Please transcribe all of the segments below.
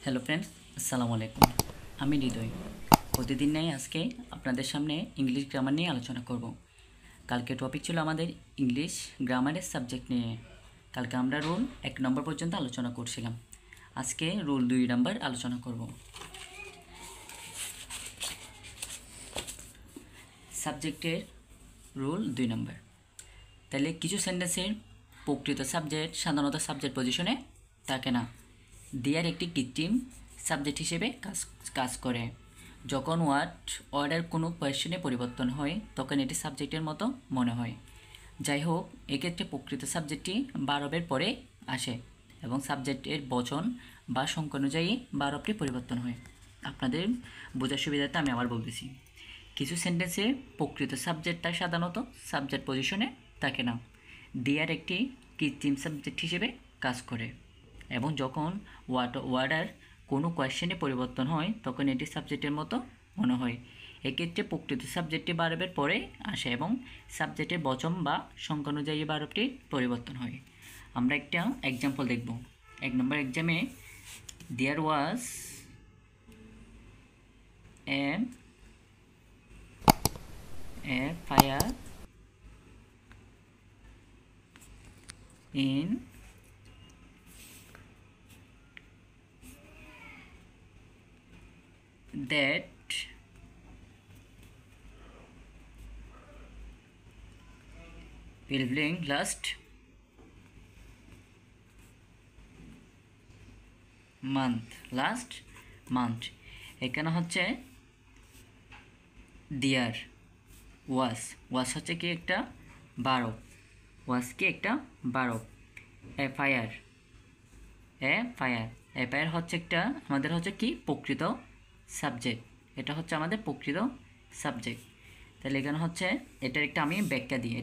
Hello friends, আসসালামু আলাইকুম। আমি হৃদয়। প্রতিদিন নেই আজকে আপনাদের সামনে ইংলিশ গ্রামার নিয়ে আলোচনা করব। কালকে টপিক ছিল আমাদের ইংলিশ গ্রামারের সাবজেক্ট নিয়ে। কালকে আমরা রুল 1 নম্বর পর্যন্ত আলোচনা করছিলাম। আজকে রুল 2 নম্বর আলোচনা করব। সাবজেক্টের রুল 2 নম্বর। তাহলে কিছু সেন্টেন্সের প্রকৃত সাবজেক্ট সাধারণত সাবজেক্ট পজিশনে থাকে না, দেয়ার একটি কৃত্রিম সাবজেক্ট হিসেবে কাজ করে। যখন ওয়ার্ডের কোনো কোয়েশ্চেনে পরিবর্তন হয় তখন এটি সাবজেক্টের মতো মনে হয়। যাই হোক, এক্ষেত্রে প্রকৃত সাবজেক্টটি বারবের পরে আসে এবং সাবজেক্টের বচন বা সংখ্যা অনুযায়ী বারবটি পরিবর্তন হয়। আপনাদের বোঝার সুবিধাতে আমি আবার বলতেছি, কিছু সেন্টেন্সে প্রকৃত সাবজেক্টটা সাধারণত সাবজেক্ট পজিশনে থাকে না, দেয়ার একটি কৃত্রিম সাবজেক্ট হিসেবে কাজ করে এবং যখন ওয়ার্ডের কোনো কোয়েশ্চেনে পরিবর্তন হয় তখন এটি সাবজেক্টের মতো মনে হয়। এক্ষেত্রে প্রকৃত সাবজেক্টটি বারবের পরে আসে এবং সাবজেক্টের বচন বা সংখ্যা অনুযায়ী বারবটি পরিবর্তন হয়। আমরা একটা এক্সাম্পল দেখব। 1 নম্বর এক্সামে দেয়ার ওয়াজ এ fire in that building last month এখানে হচ্ছে দেয়ার ওয়াজ হচ্ছে কি একটা বারব, ওয়াজ কি একটা বারব। ফায়ার হচ্ছে একটা আমাদের হচ্ছে কি প্রকৃত সাবজেক্ট, এটা হচ্ছে আমাদের প্রকৃত সাবজেক্ট। তাহলে এখানে হচ্ছে এটার একটা আমি ব্যাখ্যা দিই,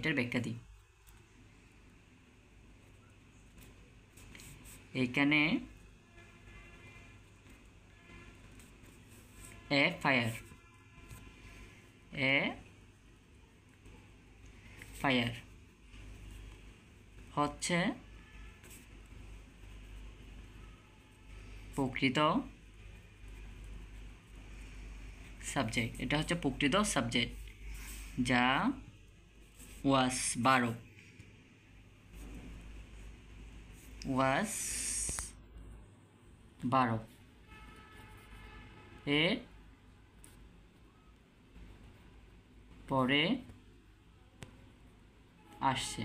এইখানে ফায়ার হচ্ছে প্রকৃত সাবজেক্ট, এটা হচ্ছে প্রকৃত সাবজেক্ট যা ওয়াজ বারো এর পরে আসছে।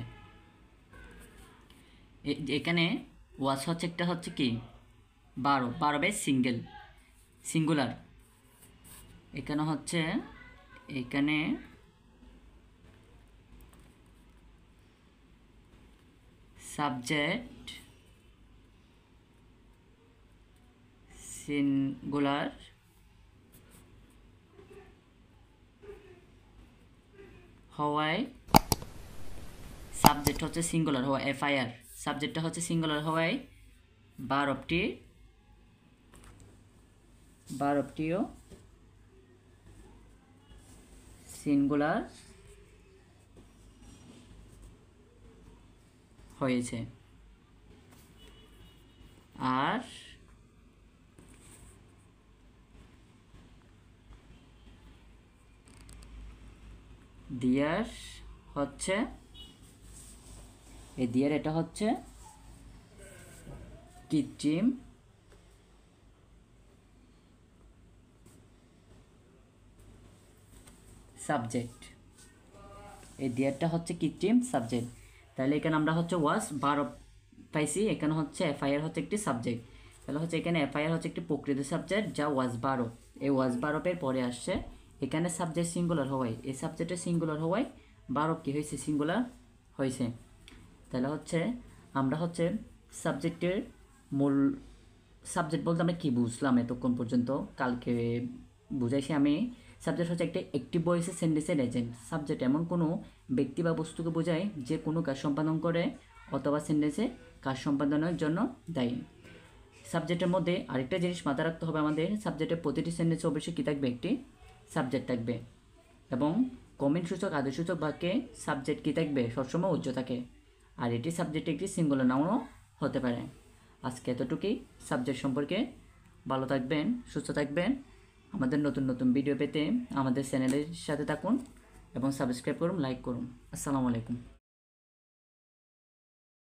এখানে ওয়াজ হচ্ছে একটা হচ্ছে কি বারবে সিঙ্গুলার। এখানে হচ্ছে সাবজেক্ট সিঙ্গুলার হওয়ায় সাবজেক্ট হচ্ছে সিঙ্গুলার হওয়া ফায়ার, সাবজেক্টটা হচ্ছে সিঙ্গুলার হওয়ায় বারবটিও সিঙ্গুলার হয়েছে। আর দিয়ার হচ্ছে এটা হচ্ছে কৃত্রিম সাবজেক্ট, এই দিয়ারটা হচ্ছে কৃত্রিম সাবজেক্ট। তাহলে এখানে আমরা হচ্ছে ওয়াজ বারব পাইছি, এখানে হচ্ছে এফআইআর হচ্ছে একটি সাবজেক্ট। তাহলে হচ্ছে এখানে এফআইআর হচ্ছে একটি প্রকৃত সাবজেক্ট যা ওয়াজ বারব, এই ওয়াজ বারবের পরে আসছে। এখানে সাবজেক্ট সিঙ্গুলার হওয়ায়, এই সাবজেক্টের সিঙ্গুলার হওয়ায় বারব কী হয়েছে, সিঙ্গুলার হয়েছে। তাহলে হচ্ছে আমরা হচ্ছে সাবজেক্টের মূল সাবজেক্ট বলতে আমরা কী বুঝলাম এতক্ষণ পর্যন্ত, কালকে বুঝাইছি আমি। সাবজেক্ট হচ্ছে একটা অ্যাক্টিভ ভয়েসের সেন্টেন্সের এজেন্ট। সাবজেক্ট এমন কোনো ব্যক্তি বা বস্তুকে বোঝায় যে কোনো কাজ সম্পাদন করে অথবা সেন্টেন্সে কাজ সম্পাদনের জন্য দায়ী। সাবজেক্টের মধ্যে আরেকটা জিনিস মাথায় রাখতে হবে আমাদের, সাবজেক্টের প্রতিটি সেন্টেন্সে অবশ্যই কী থাকবে, একটি সাবজেক্ট থাকবে এবং কমেন্টসূচক আদেশসূচক বাক্যে সাবজেক্ট কী থাকবে, সবসময় উজ্জ্ব থাকে। আর এটি সাবজেক্টে একটি সিঙ্গুলার নাউনও হতে পারে। আজকে এতটুকুই সাবজেক্ট সম্পর্কে ভালো থাকবেন, সুস্থ থাকবেন। আমাদের নতুন নতুন ভিডিও পেতে আমাদের চ্যানেলের সাথে থাকুন এবং সাবস্ক্রাইব করুন, লাইক করুন। আসসালামু আলাইকুম।